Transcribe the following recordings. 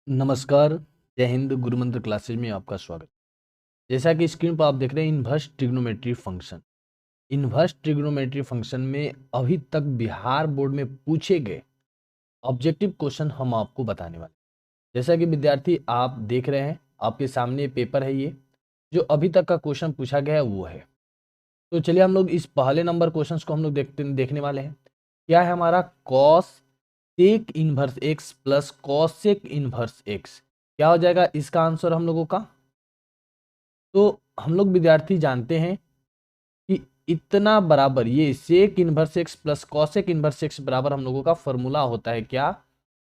नमस्कार, जय हिंद। गुरु मंत्र क्लासेज में आपका स्वागत। जैसा कि स्क्रीन पर आप देख रहे हैं inverse trigonometry function. Inverse trigonometry function में अभी तक बिहार बोर्ड में पूछे गए ऑब्जेक्टिव क्वेश्चन हम आपको बताने वाले हैं। जैसा कि विद्यार्थी आप देख रहे हैं, आपके सामने पेपर है, ये जो अभी तक का क्वेश्चन पूछा गया है वो है। तो चलिए हम लोग इस पहले नंबर क्वेश्चन को हम लोग देखने वाले हैं। क्या है हमारा? Cosec inverse x plus cosec inverse x क्या हो जाएगा इसका आंसर हम लोगों का? तो हम लोग विद्यार्थी जानते हैं कि इतना बराबर ये sec inverse x plus cosec inverse x बराबर हम लोगों का फॉर्मूला होता है क्या?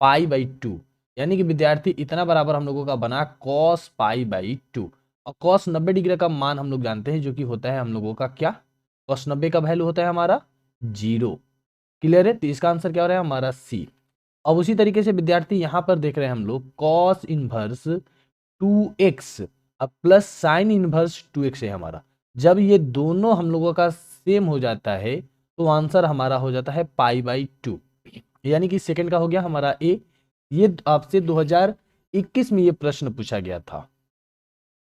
Pi by two. यानी कि विद्यार्थी इतना बराबर हम लोगों का बना कॉस पाई बाई टू। और कॉस 90 डिग्री का मान हम लोग जानते हैं जो कि होता है हम लोगों का क्या? कॉस 90 का वैल्यू होता है हमारा 0। क्लियर है? तो इसका आंसर क्या हो रहा है हमारा? सी। अब उसी तरीके से विद्यार्थी यहां पर देख रहे हैं हम लोग कॉस इनवर्स 2x अब प्लस साइन इनवर्स 2x है हमारा। जब ये दोनों हम लोगों का सेम हो जाता है तो आंसर हमारा हो जाता है पाई बाई टू। यानी कि सेकंड का हो गया हमारा ए। ये आपसे 2021 में ये प्रश्न पूछा गया था।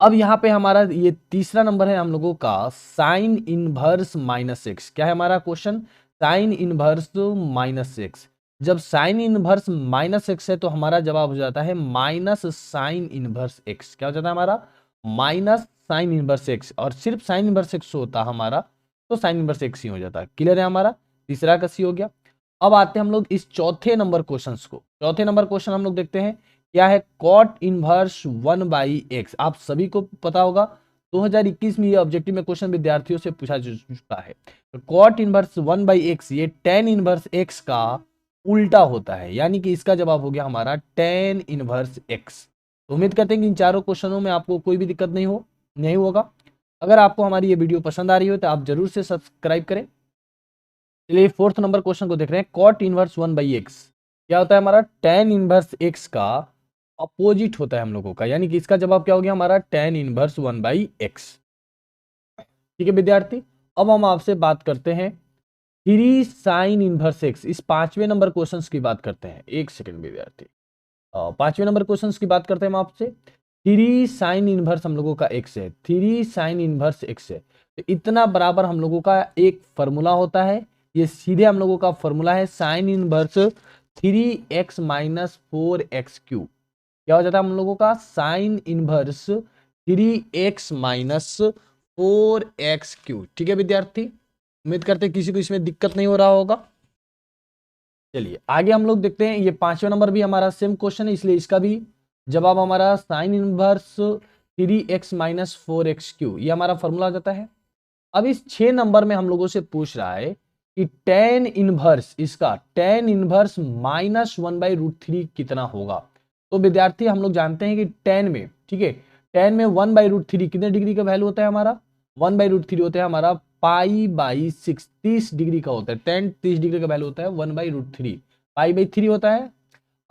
अब यहाँ पे हमारा ये तीसरा नंबर है हम लोगों का साइन इनवर्स माइनस एक्स। क्या है हमारा question? Sine inverse minus x. जब साइन इनवर्स माइनस एक्स है तो हमारा जवाब हो जाता है माइनस साइन इनवर्स एक्स। क्या हो जाता है हमारा? Minus sine inverse x. और सिर्फ साइन इनवर्स एक्स होता हमारा तो साइन इनवर्स एक्स ही हो जाता है। क्लियर है? हमारा तीसरा का सी हो गया। अब आते हैं हम लोग इस चौथे नंबर क्वेश्चन को। चौथे नंबर क्वेश्चन हम लोग देखते हैं क्या है? Cot inverse 1/x। आप सभी को पता होगा 2021 में ये ऑब्जेक्टिव में क्वेश्चन विद्यार्थियों से पूछा जा चुका है। कॉट इनवर्स 1/x ये टेन इनवर्स x का उल्टा होता है। यानी कि इसका जवाब हो गया हमारा टेन इनवर्स x। तो उम्मीद करते हैं कि इन चारों क्वेश्चनों में आपको कोई भी दिक्कत नहीं होगा। अगर आपको हमारी ये वीडियो पसंद आ रही हो तो आप जरूर से सब्सक्राइब करें। चलिए फोर्थ नंबर क्वेश्चन को देख रहे हैं। कॉट इनवर्स 1/x क्या होता है हमारा? टेन इनवर्स x का अपोजिट होता है हम लोगों का। यानी कि इसका जवाब क्या हो गया हमारा? Tan inverse 1/x। ठीक है विद्यार्थी। अब हम आपसे बात करते हैं थ्री साइन इनवर्स एक्स। इस पांचवें नंबर क्वेश्चन की बात करते हैं। एक सेकंड विद्यार्थी, पांचवें नंबर क्वेश्चन की बात करते हैं हम आपसे। थ्री साइन इनवर्स हम लोगों का एक्स है। थ्री साइन इनवर्स एक्स है तो इतना बराबर हम लोगों का एक फॉर्मूला होता है। ये सीधे हम लोगों का फॉर्मूला है sine inverse 3x minus 4x Q. क्या हो जाता है हम लोगों का? Sine inverse 3x minus 4x Q. ठीक है विद्यार्थी, उम्मीद करते हैं किसी को इसमें दिक्कत नहीं हो रहा होगा। चलिए आगे हम लोग देखते हैं। ये पांचवें नंबर भी हमारा सेम क्वेश्चन है, इसलिए इसका भी जवाब हमारा sine inverse 3x minus 4x Q ये हमारा फॉर्मूला आ जाता है। अब इस 6 नंबर में हम लोगों से पूछ रहा है कि टेन इनवर्स इसका टेन इनवर्स माइनस 1/√3 कितना होगा। तो विद्यार्थी हम लोग जानते हैं कि टेन में, ठीक है, टेन में 1/√3 कितने डिग्री का वैल्यू होता है हमारा? 1/√3 होता है हमारा पाई बाई 6, 30 डिग्री का होता है। टेन 30 डिग्री का वैल्यू होता है 1/√3, पाई बाई 3 होता है।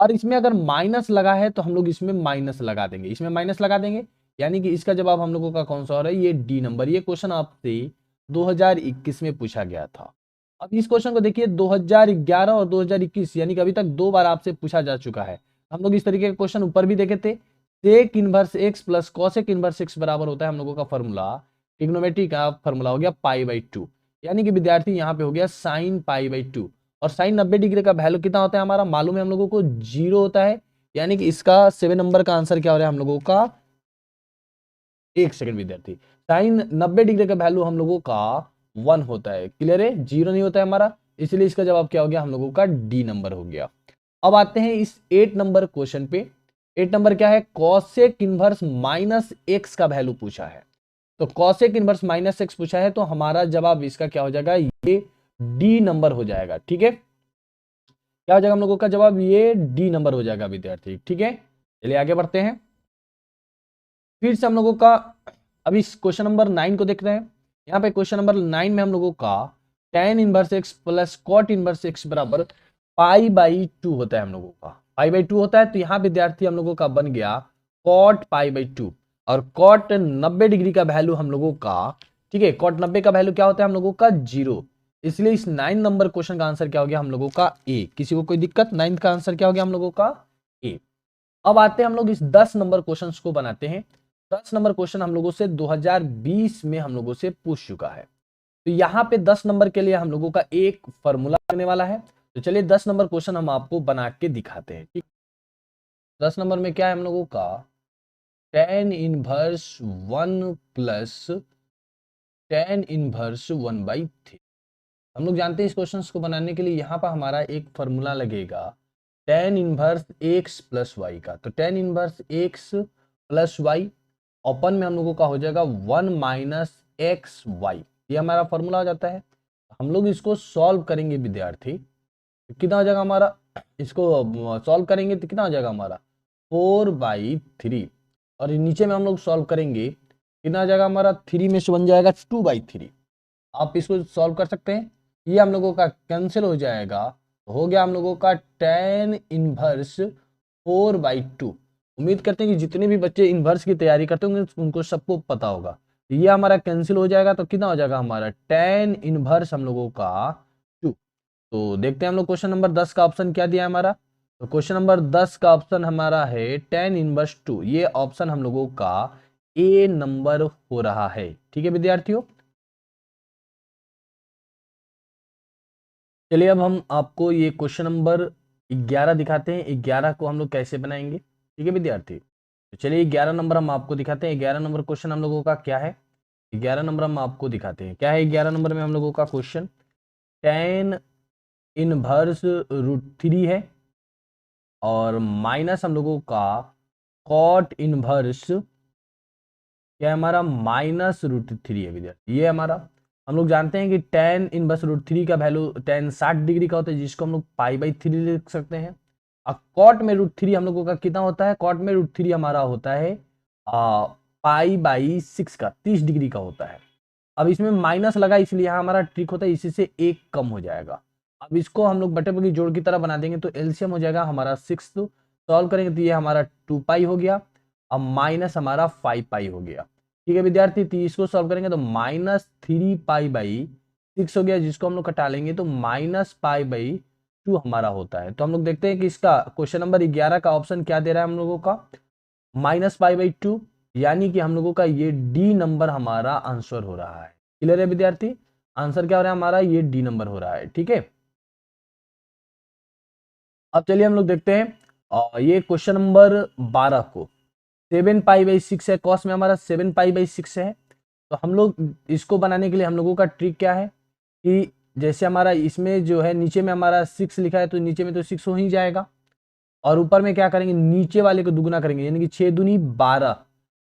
और इसमें अगर माइनस लगा है तो हम लोग इसमें माइनस लगा देंगे, इसमें माइनस लगा देंगे। यानी कि इसका जवाब हम लोगों का कौन सा हो रहा है? ये डी नंबर। ये क्वेश्चन आपसे 2021 में पूछा गया था। अब इस क्वेश्चन को देखिए 2011 और 2021 यानी कि अभी तक 2 बार आपसे पूछा जा चुका है। हम लोग इस तरीके के क्वेश्चन ऊपर भी देखे थे। Sec inverse x plus cosec inverse x बराबर होता है हम लोगों का फॉर्मूला, ट्रिग्नोमेट्री का फॉर्मूला हो गया पाई बाई टू। यानी कि विद्यार्थी यहाँ पे हो गया साइन पाई बाई टू। और साइन 90 डिग्री का वैल्यू कितना होता है हमारा? मालूम है हम लोगों को 0 होता है। यानी कि इसका 7 नंबर का आंसर क्या हो रहा है हम लोगों का? एक सेकंड विद्यार्थी, साइन 90 डिग्री का वैल्यू हम लोगों का 1 होता है। क्लियर है? 0 नहीं होता है हमारा, इसलिए इसका जवाब क्या हो गया हम लोगों का? डी नंबर हो गया। अब आते हैं इस 8 नंबर क्वेश्चन पे। 8 नंबर क्या है? कॉसेक इनवर्स माइनस एक्स का वैल्यू पूछा है। तो कॉसेक इनवर्स माइनस एक्स पूछा है तो हमारा जवाब इसका क्या हो जाएगा? ये डी नंबर हो जाएगा। ठीक है, क्या हो जाएगा हम लोगों का जवाब? ये डी नंबर हो जाएगा विद्यार्थी। ठीक है, चलिए आगे बढ़ते हैं। फिर से हम लोगों का अभी क्वेश्चन नंबर 9 को देख रहे हैं। यहाँ पे क्वेश्चन नंबर 9 में हम लोगों का tan inverse x plus cot inverse x बराबर पाई बाई टू होता है हम लोगों का। पाई बाई टू होता है तो यहाँ विद्यार्थी हम लोगों का बन गया कॉट पाई बाई टू। और कॉट 90 डिग्री का वैल्यू हम लोगों का, ठीक है, कॉट 90 का वैल्यू क्या होता है हम लोगों का? 0। इसलिए इस 9 नंबर क्वेश्चन का आंसर क्या हो गया हम लोगों का? ए। किसी को कोई दिक्कत? 9 का आंसर क्या हो गया हम लोगों का? ए। अब आते हैं हम लोग इस 10 नंबर क्वेश्चन को बनाते हैं। 10 नंबर क्वेश्चन हम लोगों से 2020 में हम लोगों से पूछ चुका है। तो यहाँ पे 10 नंबर के लिए हम लोगों का एक फॉर्मूला लगने वाला है। तो चलिए 10 नंबर क्वेश्चन हम आपको बना के दिखाते हैं। ठीक, 10 नंबर में क्या है हम लोगों का, tan inverse 1 plus tan inverse 1/3। हम लोग जानते हैं इस क्वेश्चन को बनाने के लिए यहाँ पर हमारा एक फॉर्मूला लगेगा tan inverse x plus y का। तो tan inverse x plus y open में हम लोगों का हो जाएगा 1 माइनस एक्स वाई, ये हमारा फॉर्मूला हो जाता है। हम लोग इसको सॉल्व करेंगे विद्यार्थी, तो कितना हो जाएगा हमारा, इसको सॉल्व करेंगे तो कितना हो जाएगा हमारा 4/3, और नीचे में हम लोग सॉल्व करेंगे कितना हो जाएगा हमारा, 3 में से बन जाएगा 2/3। आप इसको सॉल्व कर सकते हैं, ये हम लोगों का कैंसिल हो जाएगा, हो गया हम लोगों का tan इनवर्स 4/2। उम्मीद करते हैं कि जितने भी बच्चे इनवर्स की तैयारी करते होंगे उनको सबको पता होगा। ये हमारा कैंसिल हो जाएगा, तो कितना हो जाएगा हमारा tan इनवर्स हम लोगों का 2। तो देखते हैं हम लोग क्वेश्चन नंबर 10 का ऑप्शन क्या दिया है हमारा। तो क्वेश्चन नंबर 10 का ऑप्शन हमारा है tan इनवर्स 2। ये ऑप्शन हम लोगों का ए नंबर हो रहा है। ठीक है विद्यार्थियों, चलिए अब हम आपको ये क्वेश्चन नंबर 11 दिखाते हैं। 11 को हम लोग कैसे बनाएंगे, ठीक है विद्यार्थी। तो चलिए 11 नंबर हम आपको दिखाते हैं। 11 नंबर क्वेश्चन हम लोगों का क्या है, 11 नंबर हम आपको दिखाते हैं क्या है। 11 नंबर में हम लोगों का क्वेश्चन tan इनवर्स √3 है और माइनस हम लोगों का cot इनवर्स क्या है हमारा, -√3 है विद्यार्थी। ये हमारा, हम लोग जानते हैं कि tan इनवर्स √3 का वैल्यू tan 60 डिग्री का होता है, जिसको हम लोग π/3 लिख सकते हैं। और cot में √3 हम लोगों का कितना होता है, cot में √3 हमारा होता है π/6 का, 30 डिग्री का होता है। अब इसमें माइनस लगा इसलिए यहाँ हमारा ट्रिक होता है, इसी से एक कम हो जाएगा। अब इसको हम लोग बटे की जोड़ की तरह बना देंगे, तो एलसीएम हो जाएगा हमारा 6। सॉल्व करेंगे तो ये हमारा 2π हो गया, अब माइनस हमारा 5π हो गया। ठीक है विद्यार्थी, तो इसको सॉल्व करेंगे तो -3π/6 हो गया, जिसको हम लोग कटा लेंगे तो -π/2 हमारा होता है। तो हम लोग देखते हैं कि इसका क्वेश्चन नंबर 11 का ऑप्शन क्या दे रहा है हम लोगों का, -π/2, यानी कि हम लोगों का ये डी नंबर हमारा आंसर हो रहा है। क्लियर है विद्यार्थी, आंसर क्या हो रहा है हमारा, ये डी नंबर हो रहा है। ठीक है, अब चलिए हम लोग देखते हैं और ये क्वेश्चन नंबर 12 को 7π/6 है, कॉस में हमारा 7π/6 है। तो हम लोग इसको बनाने के लिए हम लोगों का ट्रिक क्या है कि जैसे हमारा इसमें जो है नीचे में हमारा 6 लिखा है, तो नीचे में तो 6 हो ही जाएगा, और ऊपर में क्या करेंगे, नीचे वाले को दुगुना करेंगे, यानी कि 6 दूनी 12।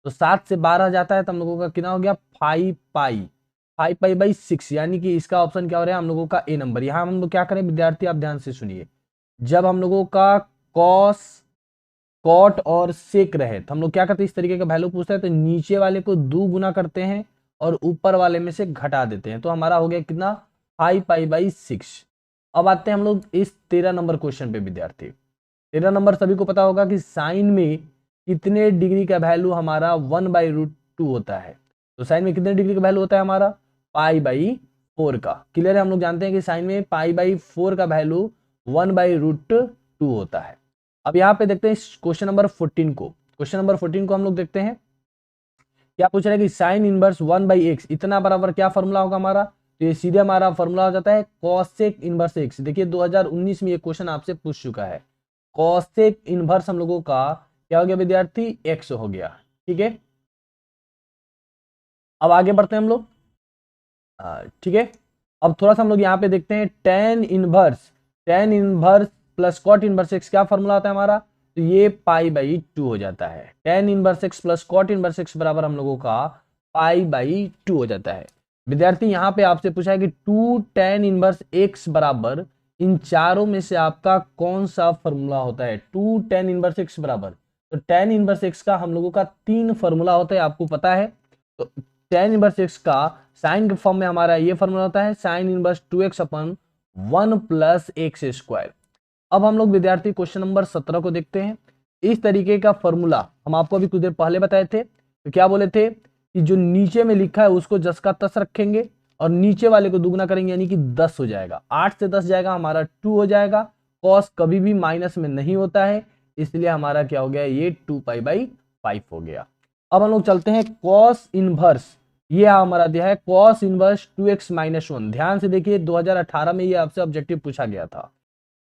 तो 7 से 12 जाता है तो हम लोगों का कितना हो गया, 5π/6, यानी कि इसका ऑप्शन क्या हो रहा है हम लोगों का ए नंबर। यहाँ हम लोग क्या करें विद्यार्थी, आप ध्यान से सुनिए, जब हम लोगों का कॉस कॉट और सेक रहे तो हम लोग क्या करते हैं, इस तरीके का वैल्यू पूछता है तो नीचे वाले को 2 गुना करते हैं और ऊपर वाले में से घटा देते हैं, तो हमारा हो गया कितना, 5π/6। अब आते हैं हम लोग इस 13 नंबर क्वेश्चन पे विद्यार्थी। 13 नंबर सभी को पता होगा कि साइन में कितने डिग्री का वैल्यू हमारा 1/√2 होता है। तो साइन में कितने डिग्री का वैल्यू होता है हमारा, π/4 का। क्लियर है, हम लोग जानते हैं कि साइन में π/4 का वैल्यू 1/√2 होता है। अब यहाँ पे देखते हैं क्वेश्चन नंबर 14 को। क्वेश्चन नंबर 14 को हम लोग देखते हैं, क्या पूछ रहा है कि साइन इनवर्स 1/x इतना बराबर क्या फॉर्मूला होगा हमारा। तो ये सीधे हमारा फॉर्मूला हो जाता है कॉसेक इनवर्स x। देखिए 2019 में ये क्वेश्चन आपसे पूछ चुका है। कॉसेक इनवर्स हम लोगों का क्या हो गया विद्यार्थी, x हो गया। ठीक है, अब आगे बढ़ते हैं हम लोग। ठीक है, अब थोड़ा सा हम लोग यहाँ पे देखते हैं tan inverse plus cot inverse x क्या फॉर्मूला आता है हमारा, तो ये π/2 हो जाता है। tan inverse x plus cot inverse x बराबर हम लोगों का π/2 हो जाता है। विद्यार्थी यहाँ पे आपसे पूछा है कि 2 tan इनवर्स x बराबर इन चारों में से आपका कौन सा फॉर्मूला होता है। 2 tan इनवर्स x बराबर, तो tan इनवर्स x का हम लोगों का 3 फॉर्मूला होता है, आपको पता है। तो tan इनवर्स x का साइन के फॉर्म में हमारा ये फॉर्मूला होता है sine inverse 2x/1 plus x²। अब हम लोग विद्यार्थी क्वेश्चन नंबर 17 को देखते हैं। इस तरीके का फॉर्मूला हम आपको अभी कुछ देर पहले बताए थे। तो क्या बोले थे कि जो नीचे में लिखा है उसको 10 का 10 रखेंगे और नीचे वाले को दुगुना करेंगे, यानी कि 10 हो जाएगा। 8 से 10 जाएगा हमारा 2 हो जाएगा। कॉस कभी भी माइनस में नहीं होता है, इसलिए हमारा क्या हो गया, ये 2π/5 हो गया। अब हम लोग चलते हैं कॉस इनवर्स, ये हमारा दिया है कॉस इनवर्स 2x-1। ध्यान से देखिए 2018 में ये आपसे ऑब्जेक्टिव पूछा गया था।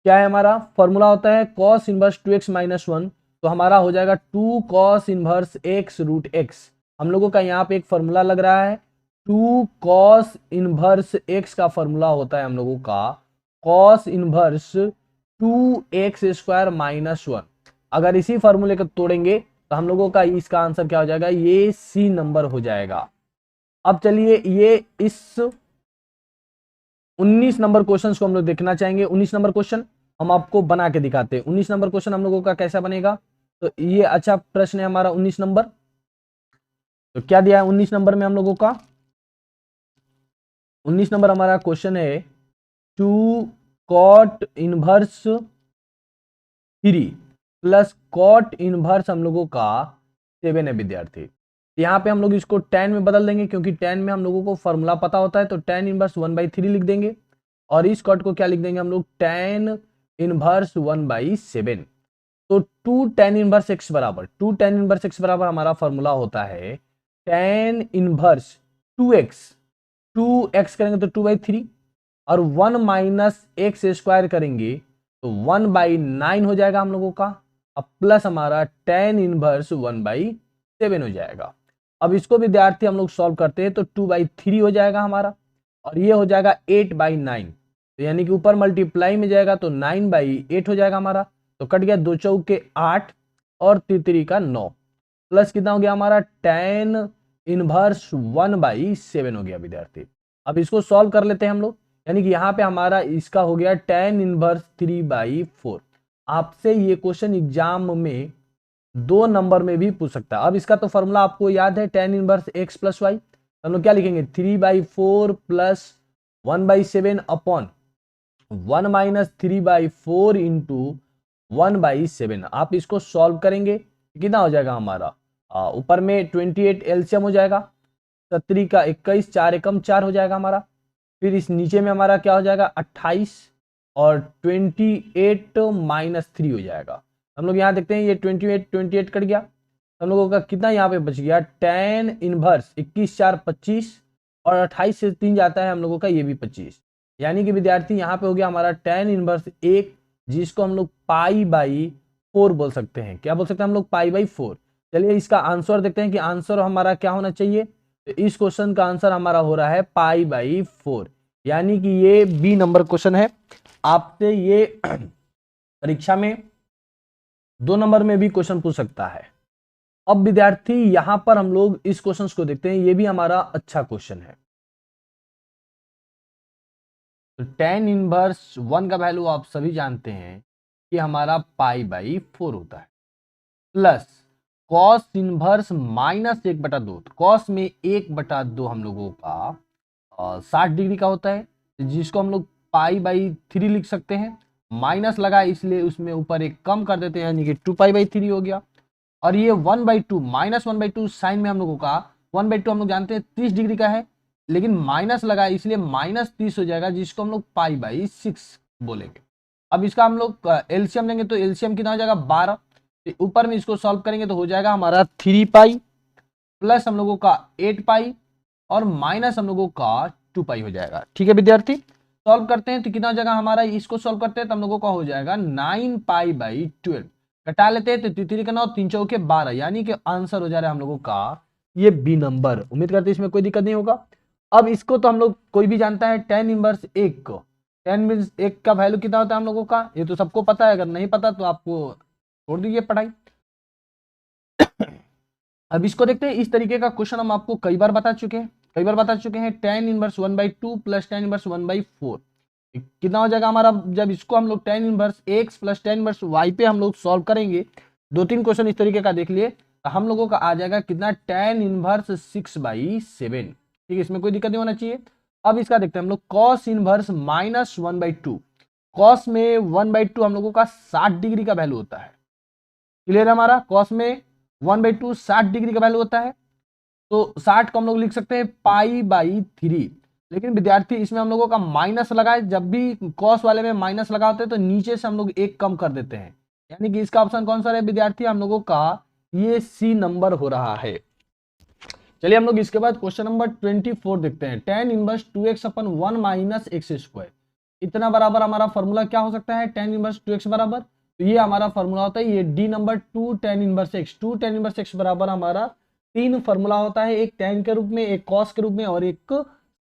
क्या है हमारा फॉर्मूला होता है कॉस इनवर्स 2x-1, तो हमारा हो जाएगा 2 कॉस इनवर्स x√x। हम लोगों का यहाँ पे एक फॉर्मूला लग रहा है 2 कॉस इनवर्स x का फॉर्मूला होता है हम लोगों का कॉस इनवर्स 2x² - 1। अगर इसी फॉर्मूले को तोड़ेंगे तो हम लोगों का इसका आंसर क्या हो जाएगा, ये सी नंबर हो जाएगा। अब चलिए ये इस 19 नंबर क्वेश्चन को हम लोग देखना चाहेंगे। 19 नंबर क्वेश्चन हम आपको बना के दिखाते हैं। 19 नंबर क्वेश्चन हम लोगों का कैसा बनेगा, तो ये अच्छा प्रश्न है हमारा 19 नंबर। तो क्या दिया है 19 नंबर में हम लोगों का, 19 नंबर हमारा क्वेश्चन है 2 cot inverse 3 plus cot inverse हम लोगों का 7 है विद्यार्थी। यहाँ पे हम लोग इसको tan में बदल देंगे, क्योंकि tan में हम लोगों को फॉर्मूला पता होता है, तो tan इनवर्स 1/3 लिख देंगे। और इस कॉट को क्या लिख देंगे हम लोग, tan इनवर्स 1/7। तो 2 tan इनवर्स x बराबर, 2 tan इनवर्स x बराबर हमारा फॉर्मूला होता है tan इनवर्स 2x, 2x करेंगे तो 2/3 और 1 - x² करेंगे तो 1/9 हो जाएगा हम लोगों का। अब प्लस हमारा tan इनवर्स 1/7 हो जाएगा। अब इसको विद्यार्थी हम लोग सॉल्व करते हैं तो 2/3 हो जाएगा हमारा, और ये हो जाएगा 8/9। तो यानी कि ऊपर मल्टीप्लाई में जाएगा तो 9/8 हो जाएगा हमारा। तो कट गया 2 चौके 8 और 3 का 9, प्लस कितना हो गया हमारा tan इनवर्स 1/7 हो गया विद्यार्थी। अब इसको सॉल्व कर लेते हैं हम लोग, यानी कि यहाँ पे हमारा इसका हो गया tan इनवर्स 3/4। आपसे ये क्वेश्चन एग्जाम में 2 नंबर में भी पूछ सकता है। अब इसका तो फॉर्मूला आपको याद है tan इनवर्स x + y, हम लोग क्या लिखेंगे 3/4 प्लस 1/7 अपॉन 1 - 3/4 इंटू 1/7। आप इसको सॉल्व करेंगे कितना हो जाएगा हमारा, ऊपर में 28 एलसीएम हो जाएगा, 17 का 21, 4 एकम 4 हो जाएगा हमारा। फिर इस नीचे में हमारा क्या हो जाएगा 28 और 28 - 3 हो जाएगा। हम लोग यहाँ देखते हैं ये 28 कट गया, हम लोगों का कितना यहाँ पे बच गया tan इनवर्स 21 4 25 और 28 से 3 जाता है हम लोगों का ये भी 25। यानी कि विद्यार्थी यहाँ पे हो गया हमारा tan इनवर्स 1, जिसको हम लोग π/4 बोल सकते हैं। क्या बोल सकते हैं हम लोग, π/4। चलिए इसका आंसर देखते हैं कि आंसर हमारा क्या होना चाहिए। तो इस क्वेश्चन का आंसर हमारा हो रहा है π/4, यानी कि ये बी नंबर क्वेश्चन है। आपसे ये परीक्षा में 2 नंबर में भी क्वेश्चन पूछ सकता है। अब विद्यार्थी यहां पर हम लोग इस क्वेश्चन को देखते हैं, ये भी हमारा अच्छा क्वेश्चन है। तो tan इनवर्स 1 का वैल्यू आप सभी जानते हैं कि हमारा π/4 होता है, प्लस कॉस इनवर्स -1/2। कॉस में 1/2 हम लोगों का 60 डिग्री का होता है, जिसको हम लोग π/3 लिख सकते हैं। माइनस लगा इसलिए उसमें ऊपर एक कम कर देते हैं, यानी कि 2π/3 हो गया। और ये 1/2 -1/2 साइन में हम लोगों का 1/2 हम लोग जानते हैं 30 डिग्री का है, लेकिन माइनस लगा इसलिए -30 हो जाएगा, जिसको हम लोग π/6 बोलेंगे। अब इसका हम लोग एलसीएम लेंगे तो एलसीएम कितना हो जाएगा 12। तो ऊपर में इसको सॉल्व करेंगे तो हो जाएगा हमारा 3π प्लस हम लोगों का 8π और माइनस हम लोगों का 2π हो जाएगा। ठीक है विद्यार्थी, सॉल्व करते हैं तो कितना हो जाएगा हमारा, इसको सॉल्व करते हैं तो हम लोगों का हो जाएगा 9π/12। घटा लेते हैं तो 3 का 9, 3 चौके 12, यानी कि आंसर हो जा रहा है हम लोगों का ये बी नंबर। उम्मीद करते हैं इसमें कोई दिक्कत नहीं होगा। अब इसको तो हम लोग कोई भी जानता है tan इनवर्स 1 को, tan इनवर्स 1 का वैल्यू कितना होता है हम लोगों का, ये तो सबको पता है। अगर नहीं पता तो आपको छोड़ दीजिए पढ़ाई। अब इसको देखते हैं, इस तरीके का क्वेश्चन हम आपको कई बार बता चुके हैं। tan inverse 1/2 plus tan inverse 1/4 कितना हो जाएगा हमारा। जब इसको हम लोग tan inverse x plus tan inverse y पे हम लोग सॉल्व करेंगे, 2-3 क्वेश्चन इस तरीके का देख लिए, तो हम लोगों का आ जाएगा कितना tan इनवर्स 6/7। ठीक है, इसमें कोई दिक्कत नहीं होना चाहिए। अब इसका देखते हैं हम लोग cos इनवर्स -1/2। cos में 1/2 हम लोगों का 60 डिग्री का वैल्यू होता है। क्लियर है हमारा, cos में 1/2 60 डिग्री का वैल्यू होता है, तो 60 को हम लोग लिख सकते हैं π/3। लेकिन विद्यार्थी इसमें हम लोगों का माइनस लगा है, जब भी cos वाले में माइनस लगा होता है तो नीचे से हम लोग एक कम कर देते हैं, यानी कि इसका ऑप्शन कौन सा है विद्यार्थी हम लोगों का, ये सी नंबर हो रहा है। चलिए हम लोग इसके बाद क्वेश्चन नंबर 24 देखते हैं। tan इनवर्स 2x अपन 1 माइनस एक्स स्क्वायर, इतना बराबर हमारा फॉर्मूला क्या हो सकता है, tan इनवर्स 2x बराबर, तो ये हमारा फॉर्मूला होता है ये D number 2 tan inverse x, 2 tan inverse x बराबर हमारा 3 फॉर्मूला होता है, एक tan के रूप में, एक cos के रूप में और एक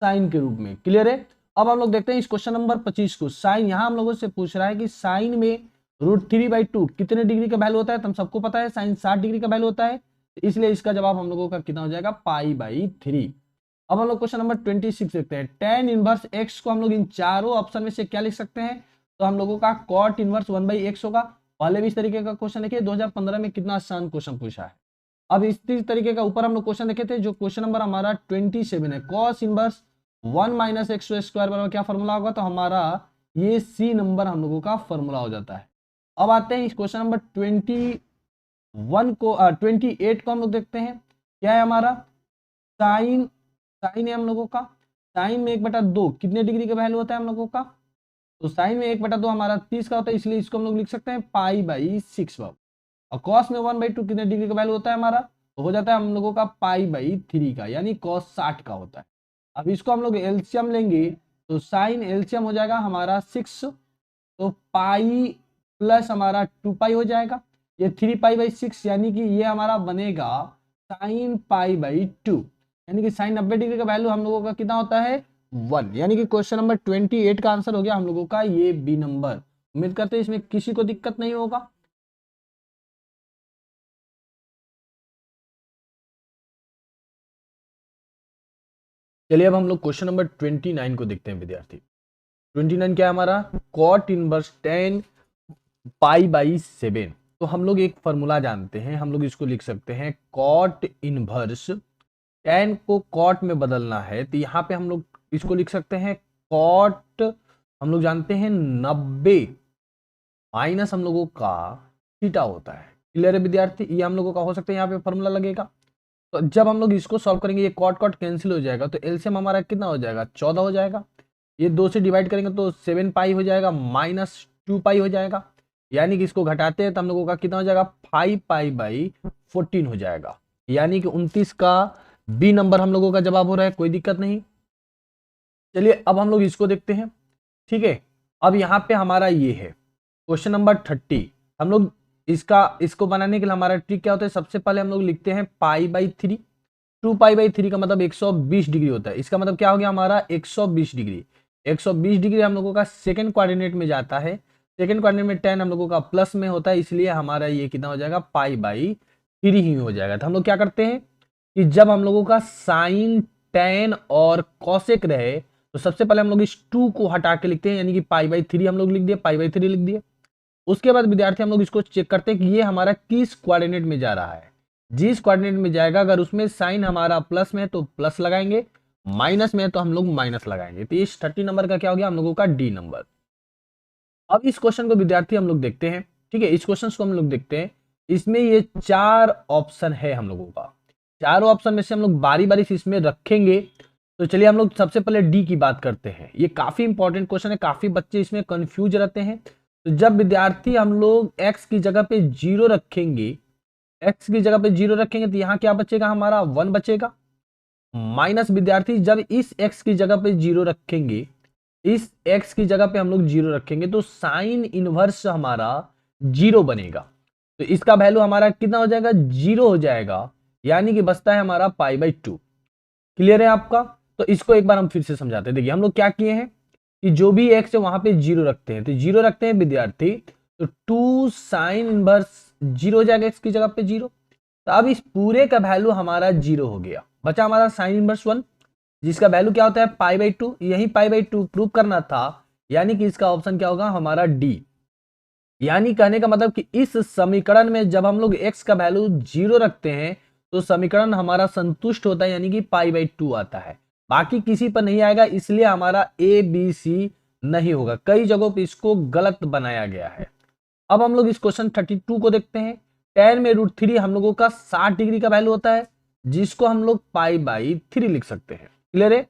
साइन के रूप में। क्लियर है। अब हम लोग देखते हैं इस क्वेश्चन नंबर 25 को। साइन, यहाँ हम लोगों से पूछ रहा है कि साइन में √3/2 कितने डिग्री का वैल्यू होता है, तो हम सबको पता है साइन 60 डिग्री का वैल्यू होता है, इसलिए इसका जवाब हम लोगों का कितना हो जाएगा, π/3। अब हम लोग क्वेश्चन नंबर 26 देखते हैं। tan इनवर्स x को हम लोग इन चारों ऑप्शन में से क्या लिख सकते हैं, तो हम लोगों का cot इनवर्स 1/x होगा। पहले भी इस तरीके का क्वेश्चन देखिए 2015 में कितना आसान क्वेश्चन पूछा है। अब इसी तरीके का ऊपर हम लोग क्वेश्चन देखे थे, जो क्वेश्चन नंबर हमारा 27 है, cos inverse 1 minus x square बराबर क्या फॉर्मूला होगा, तो हमारा ये सी नंबर हम लोगों का फॉर्मूला हो जाता है। अब आते हैं इस क्वेश्चन नंबर 28 को हम लोग देखते हैं। क्या है हमारा, साइन है हम लोगों का, साइन में 1/2 कितने डिग्री का वैल्यू होता है हम लोगों का, तो साइन में 1/2 हमारा 30 का होता है, इसलिए इसको हम लोग लिख सकते हैं π/6 बाब। और कॉस में 1/2 कितने डिग्री का वैल्यू होता है हमारा, तो हो जाता है हम लोगों का π/3 का, यानी कॉस 60 का होता है। अब इसको हम लोग एलसीएम लेंगे, तो साइन एलसीएम हो जाएगा हमारा 6, तो पाई प्लस हमारा 2π हो जाएगा, ये 3π/6, यानी कि ये हमारा बनेगा साइन π/2, यानी कि साइन 90 डिग्री का वैल्यू हम लोगों का कितना होता है, 1। यानी कि क्वेश्चन नंबर 28 का आंसर हो गया हम लोगों का ये बी नंबर। उम्मीद करते हैं इसमें किसी को दिक्कत नहीं होगा। चलिए अब हम लोग क्वेश्चन नंबर 29 को देखते हैं विद्यार्थी। 29 क्या है हमारा, cot इनवर्स 10 π/7। तो हम लोग एक फॉर्मूला जानते हैं, हम लोग इसको लिख सकते हैं cot इनवर्स 10 को cot में बदलना है, तो यहाँ पे हम लोग इसको लिख सकते हैं cot, हम लोग जानते हैं 90 माइनस हम लोगों का थीटा होता है। क्लियर है विद्यार्थी, ये हम लोगों का हो सकता है, यहाँ पे फॉर्मूला लगेगा। तो जब हम लोग इसको सॉल्व करेंगे, ये cot कैंसिल हो जाएगा, तो एलसीएम हमारा कितना हो जाएगा, 14 हो जाएगा। ये 2 से डिवाइड करेंगे तो 7π हो जाएगा, -2π हो जाएगा, यानी कि इसको घटाते हैं तो हम लोगों का कितना हो जाएगा, 5π/14 हो जाएगा, यानी कि 29 का बी नंबर हम लोगों का जवाब हो रहा है, कोई दिक्कत नहीं। चलिए अब हम लोग इसको देखते हैं। ठीक है, अब यहाँ पे हमारा ये है क्वेश्चन नंबर 30। हम लोग इसको बनाने के लिए हमारा ट्रिक क्या होता है, सबसे पहले हम लोग लिखते हैं π/3। 2π/3 का मतलब 120 डिग्री होता है, इसका मतलब क्या हो गया हमारा 120 डिग्री। 120 डिग्री हम लोगों का सेकंड कोऑर्डिनेट में जाता है, सेकंड कोऑर्डिनेट में 10 हम लोगों का प्लस में होता है, इसलिए हमारा ये कितना हो जाएगा, π/3 ही हो जाएगा। तो हम लोग क्या करते हैं कि जब हम लोगों का साइन, tan और कॉसेक रहे, तो सबसे पहले हम लोग इस 2 को हटा के लिखते हैं, यानी कि π/3 हम लोग लिख दिए, π/3 लिख दिए। उसके बाद विद्यार्थी हम लोग इसको चेक करते हैं कि ये हमारा किस कोऑर्डिनेट में जा रहा है। जिस कोऑर्डिनेट में जाएगा, अगर उसमें साइन हमारा प्लस में है तो प्लस लगाएंगे, माइनस में है तो हम लोग माइनस लगाएंगे। तो इस 30 नंबर का क्या हो गया हम लोगों का, डी नंबर। अब इस क्वेश्चन को विद्यार्थी हम लोग देखते हैं। ठीक है, इस क्वेश्चन को हम लोग देखते हैं, इसमें ये 4 ऑप्शन है हम लोगों का, चारों ऑप्शन में से हम लोग बारी बारी से इसमें रखेंगे। तो चलिए हम लोग सबसे पहले डी की बात करते हैं। ये काफी इंपॉर्टेंट क्वेश्चन है, काफी बच्चे इसमें कंफ्यूज रहते हैं। तो जब विद्यार्थी हम लोग x की जगह पे 0 रखेंगे, x की जगह पे 0 रखेंगे, तो यहाँ क्या बचेगा हमारा, 1 बचेगा। माइनस विद्यार्थी जब इस x की जगह पे 0 रखेंगे, इस x की जगह पे हम लोग 0 रखेंगे, तो साइन इनवर्स हमारा 0 बनेगा। तो इसका वैल्यू हमारा कितना हो जाएगा, 0 हो जाएगा, यानी कि बचता है हमारा π/2। क्लियर है आपका। तो इसको एक बार हम फिर से समझाते हैं। देखिए हम लोग क्या किए हैं कि जो भी x है वहां पे 0 रखते हैं, तो 0 रखते हैं विद्यार्थी, तो 2 साइन इनवर्स 0 हो जाएगा x की जगह पे 0। तो अब इस पूरे का वैल्यू हमारा 0 हो गया, बचा हमारा साइन इनवर्स 1, जिसका वैल्यू क्या होता है, π/2। यही π/2 प्रूव करना था, यानी कि इसका ऑप्शन क्या होगा हमारा डी। यानी कहने का मतलब कि इस समीकरण में जब हम लोग x का वैल्यू 0 रखते हैं तो समीकरण हमारा संतुष्ट होता है, यानी कि π/2 आता है, बाकी किसी पर नहीं आएगा, इसलिए हमारा ए बी सी नहीं होगा। कई जगहों पे इसको गलत बनाया गया है। अब हम लोग इस क्वेश्चन 32 को देखते हैं। tan में √3 हम लोगों का 60 डिग्री का वैल्यू होता है, जिसको हम लोग π/3 लिख सकते हैं। क्लियर है।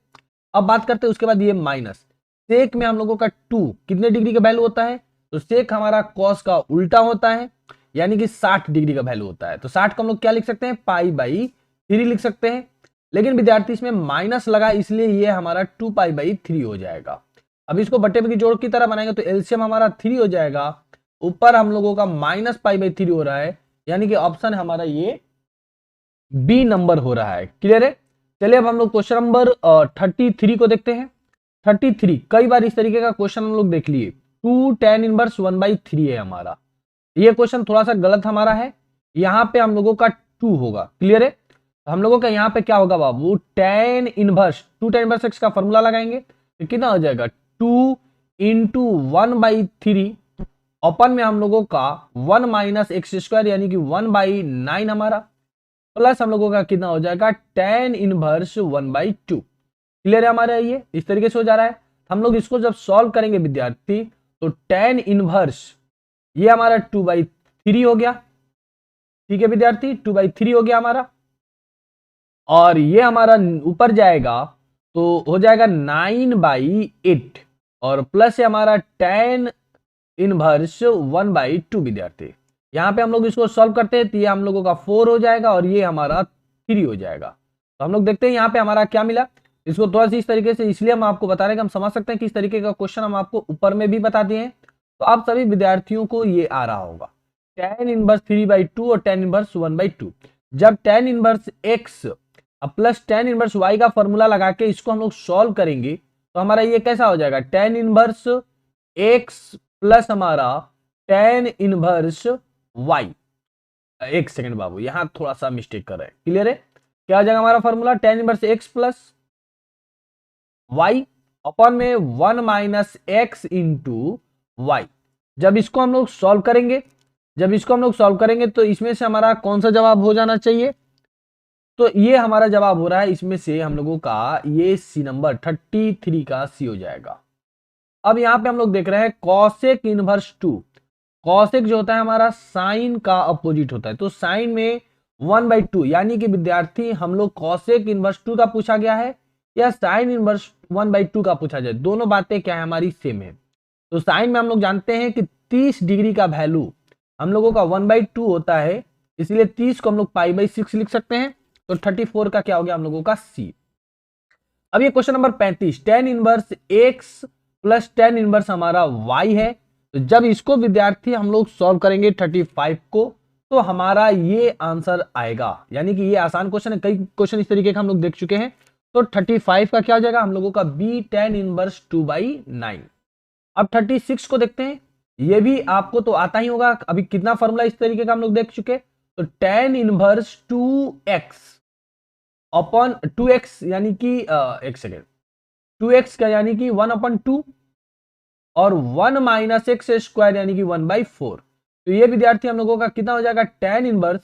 अब बात करते हैं उसके बाद ये माइनस सेक में हम लोगों का 2 कितने डिग्री का वैल्यू होता है, तो सेक हमारा कॉस का उल्टा होता है, यानी कि 60 डिग्री का वैल्यू होता है। तो 60 को हम लोग क्या लिख सकते हैं, पाई बाई 3 लिख सकते हैं। लेकिन विद्यार्थी इसमें माइनस लगा, इसलिए ये हमारा 2 पाई बाई 3 हो जाएगा। अब इसको बट्टे की जोड़ की तरह बनाएंगे तो एलसीएम हमारा 3 हो जाएगा, ऊपर हम लोगों का माइनस पाई बाई 3 हो रहा है, यानी कि ऑप्शन हमारा ये बी नंबर हो रहा है। क्लियर है। चलिए अब हम लोग क्वेश्चन नंबर 33 को देखते हैं। 33 कई बार इस तरीके का क्वेश्चन हम लोग देख लिए। 2 tan इनवर्स 1/3 है हमारा। ये क्वेश्चन थोड़ा सा गलत हमारा है, यहां पे हम लोगों का 2 होगा। क्लियर है। हम लोगों का यहाँ पे क्या होगा बाबू, tan inverse 2 tan inverse x का फॉर्मूला लगाएंगे तो कितना हो जाएगा 2 इंटू 1/3 अपन में हम लोगों का 1 माइनस एक्स स्क्वायर यानी कि 1/9 हमारा, प्लस हम लोगों का कितना हो जाएगा tan इनवर्स 1/2। क्लियर है हमारा, ये इस तरीके से हो जा रहा है। हम लोग इसको जब सॉल्व करेंगे विद्यार्थी तो tan इनवर्स ये हमारा 2/3 हो गया। ठीक है विद्यार्थी, 2/3 हो गया हमारा, और ये हमारा ऊपर जाएगा तो हो जाएगा 9/8 और प्लस है हमारा tan इनवर्स 1/2 विद्यार्थी। यहां पे हम लोग इसको सॉल्व करते हैं तो ये हम लोगों का 4 हो जाएगा और ये हमारा 3 हो जाएगा। तो हम लोग देखते हैं यहाँ पे हमारा क्या मिला। इसको थोड़ा सा इस तरीके से इसलिए हम आपको बता रहे हैं कि हम समझ सकते हैं कि इस तरीके का क्वेश्चन हम आपको ऊपर में भी बता दिए हैं, तो आप सभी विद्यार्थियों को ये आ रहा होगा। tan इनवर्स 3/2 और tan इनवर्स 1/2। जब tan inverse x plus tan inverse y का फॉर्मूला लगा के इसको हम लोग सॉल्व करेंगे तो हमारा ये कैसा हो जाएगा, tan इनवर्स x प्लस हमारा tan इनवर्स y। एक सेकंड बाबू, यहां थोड़ा सा मिस्टेक कर रहे हैं। क्लियर है। क्या हो जाएगा हमारा formula, tan inverse x plus y अपन में 1 माइनस एक्स इंटू वाई। जब इसको हम लोग सॉल्व करेंगे तो इसमें से हमारा कौन सा जवाब हो जाना चाहिए, तो ये हमारा जवाब हो रहा है इसमें से हम लोगों का ये सी नंबर 33 का सी हो जाएगा। अब यहां पे हम लोग देख रहे हैं कॉसेक इनवर्स 2। कॉसेक जो होता है हमारा साइन का अपोजिट होता है, तो साइन में 1/2 यानी कि विद्यार्थी हम लोग कॉसेक इनवर्स 2 का पूछा गया है या साइन इनवर्स 1/2 का पूछा जाए, दोनों बातें क्या है हमारी सेम है। तो साइन में हम लोग जानते हैं कि 30 डिग्री का वैल्यू हम लोगों का 1/2 होता है, इसलिए 30 को हम लोग π/6 लिख सकते हैं। तो 34 का क्या हो गया हम लोगों का सी। अब ये question number 35, tan inverse x plus tan inverse हमारा y है। तो जब इसको विद्यार्थी हम लोग सॉल्व करेंगे 35 को तो हमारा ये आंसर आएगा, यानी कि ये आसान क्वेश्चन है, कई क्वेश्चन इस तरीके का हम लोग देख चुके हैं। तो 35 का क्या हो जाएगा हम लोगों का b tan इनवर्स 2/9। अब 36 को देखते हैं, ये भी आपको तो आता ही होगा, अभी कितना फॉर्मूला इस तरीके का हम लोग देख चुके। तो tan inverse 2x upon 2x यानी कि एक सेकेंड 2x का यानी कि 1/2 और 1 माइनस एक्स स्क्वायर यानी कि 1/4। तो ये विद्यार्थी हम लोगों का कितना हो जाएगा tan इनवर्स,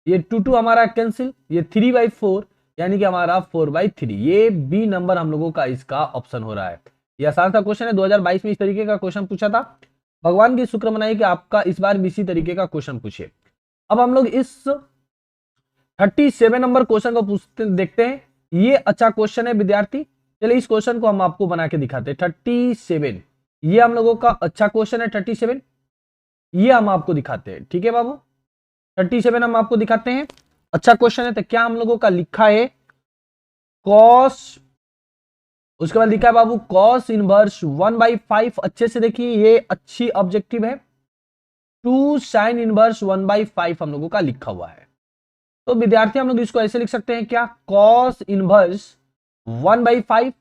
ये 2 हमारा कैंसिल, ये 3/4 यानी कि हमारा 4/3। ये बी नंबर हम लोगों का इसका ऑप्शन हो रहा है। ये आसान सा क्वेश्चन है, 2022 में इस तरीके का क्वेश्चन पूछा था। भगवान की शुक्र मनाई कि आपका इस बार भी इसी तरीके का क्वेश्चन पूछे। अब हम लोग इस 37 नंबर क्वेश्चन को पूछते देखते हैं। ये अच्छा क्वेश्चन है विद्यार्थी, चलिए इस क्वेश्चन को हम आपको बना के दिखाते हैं। 37 ये हम लोगों का अच्छा क्वेश्चन है। 37 ये हम आपको दिखाते हैं। ठीक है बाबू, 37 हम आपको दिखाते हैं, अच्छा क्वेश्चन है। तो क्या हम लोगों का लिखा है कॉस, उसके बाद लिखा है बाबू कॉस इनवर्स 1/5। अच्छे से देखिए, ये अच्छी ऑब्जेक्टिव है। 2 साइन इनवर्स 1/5 हम लोगों का लिखा हुआ है। तो विद्यार्थी हम लोग इसको ऐसे लिख सकते हैं क्या, कॉस इनवर्स 1/5,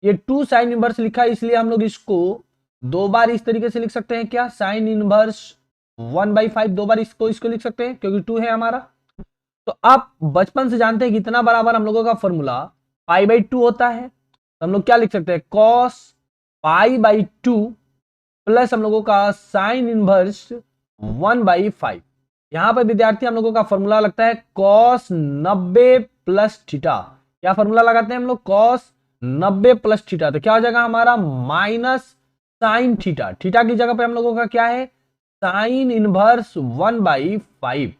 ये 2 साइन इनवर्स लिखा है इसलिए हम लोग इसको 2 बार इस तरीके से लिख सकते हैं क्या, साइन इनवर्स 1/5 2 बार इसको लिख सकते हैं क्योंकि 2 है हमारा। तो आप बचपन से जानते हैं कि इतना बराबर हम लोगों का फॉर्मूला π/2 होता है। तो हम लोग क्या लिख सकते हैं, कॉस π/2 प्लस हम लोगों का साइन इनवर्स 1/5। यहां पर विद्यार्थी हम लोगों का फॉर्मूला लगता है कॉस 90 प्लस थीटा। क्या फॉर्मूला लगाते हैं हम लोग, कॉस 90 प्लस थीटा। तो क्या हो जाएगा हमारा माइनस साइन थीटा। थीटा की जगह पे हम लोगों का क्या है, साइन इनवर्स 1/5।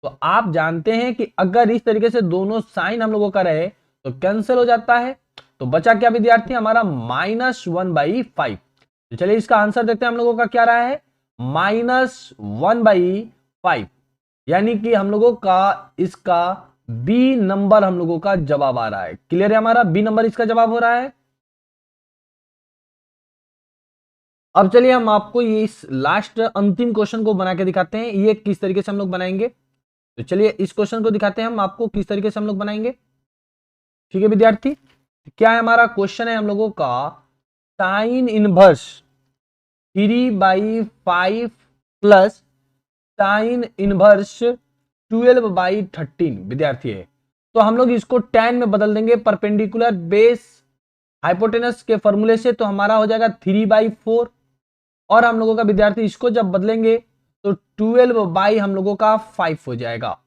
तो आप जानते हैं कि अगर इस तरीके से दोनों साइन हम लोगों का रहे तो कैंसिल हो जाता है। तो बचा क्या विद्यार्थी हमारा -1/5। तो चलिए इसका आंसर देखते हैं हम लोगों का क्या रहा है, -1/5, यानी कि हम लोगों का इसका बी नंबर हम लोगों का जवाब आ रहा है। क्लियर है, हमारा बी नंबर इसका जवाब हो रहा है। अब चलिए हम आपको ये इस लास्ट अंतिम क्वेश्चन को बना के दिखाते हैं, ये किस तरीके से हम लोग बनाएंगे। तो चलिए इस क्वेश्चन को दिखाते हैं हम आपको किस तरीके से हम लोग बनाएंगे। ठीक है विद्यार्थी, क्या है हमारा क्वेश्चन है हम लोगों का, sine inverse 3/5 plus sine inverse 12/13 विद्यार्थी है। तो हम लोग इसको tan में बदल देंगे परपेंडिकुलर बेस हाइपोटेनस के फॉर्मूले से, तो हमारा हो जाएगा 3/4। और हम लोगों का विद्यार्थी इसको जब बदलेंगे तो 12 हम लोगों का 5 हो जाएगा।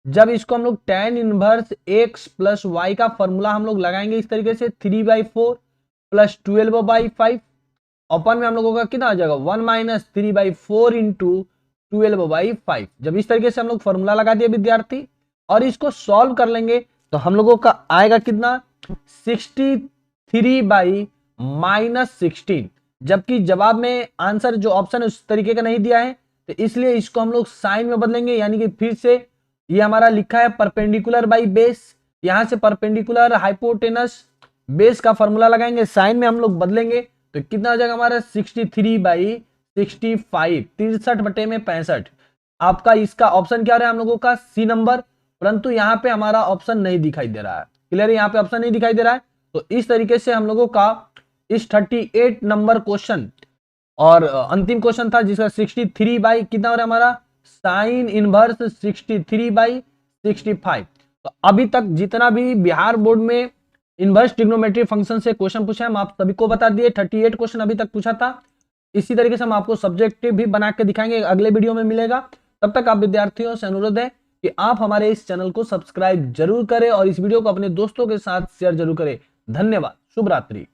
जब इसको हम लोग tan inverse x plus y का फॉर्मूला हम लोग लगाएंगे इस तरीके से 3/4 प्लस 12/5, ओपन में हम लोगों का कितना आ जाएगा 1 - 3/4 इंटू 12/5। जब इस तरीके से हम लोग फॉर्मूला लगा दिए विद्यार्थी और इसको सॉल्व कर लेंगे तो हम लोगों का आएगा कितना 63/-16, जबकि जवाब में आंसर जो ऑप्शन है उस तरीके का नहीं दिया है, तो इसलिए इसको हम लोग साइन में बदलेंगे। यानी कि फिर से ये हमारा लिखा है परपेंडिकुलर बाई बेस, यहां से परपेंडिकुलर हाइपोटेनस बेस का फॉर्मूला लगाएंगे, साइन में हम लोग बदलेंगे तो कितना हो जाएगा हमारा 63/65, 63/65। आपका इसका ऑप्शन क्या रहा है हम लोगों का सी नंबर, परंतु यहाँ पे हमारा ऑप्शन नहीं दिखाई दे रहा है। क्लियर है, यहाँ पे ऑप्शन नहीं दिखाई दे रहा है। तो इस तरीके से हम लोगों का इस 38 नंबर क्वेश्चन और अंतिम क्वेश्चन था जिसका 63 बाई कितना हो रहा है हमारा साइन इनवर्स 63/65। तो अभी तक जितना भी बिहार बोर्ड में इनवर्स ट्रिग्नोमेट्री फंक्शन से क्वेश्चन पूछे हम आप सभी को बता दिए। 38 क्वेश्चन अभी तक पूछा था। इसी तरीके से हम आपको सब्जेक्टिव भी बना के दिखाएंगे, अगले वीडियो में मिलेगा। तब तक आप विद्यार्थियों से अनुरोध है कि आप हमारे इस चैनल को सब्सक्राइब जरूर करें और इस वीडियो को अपने दोस्तों के साथ शेयर जरूर करें। धन्यवाद, शुभ रात्रि।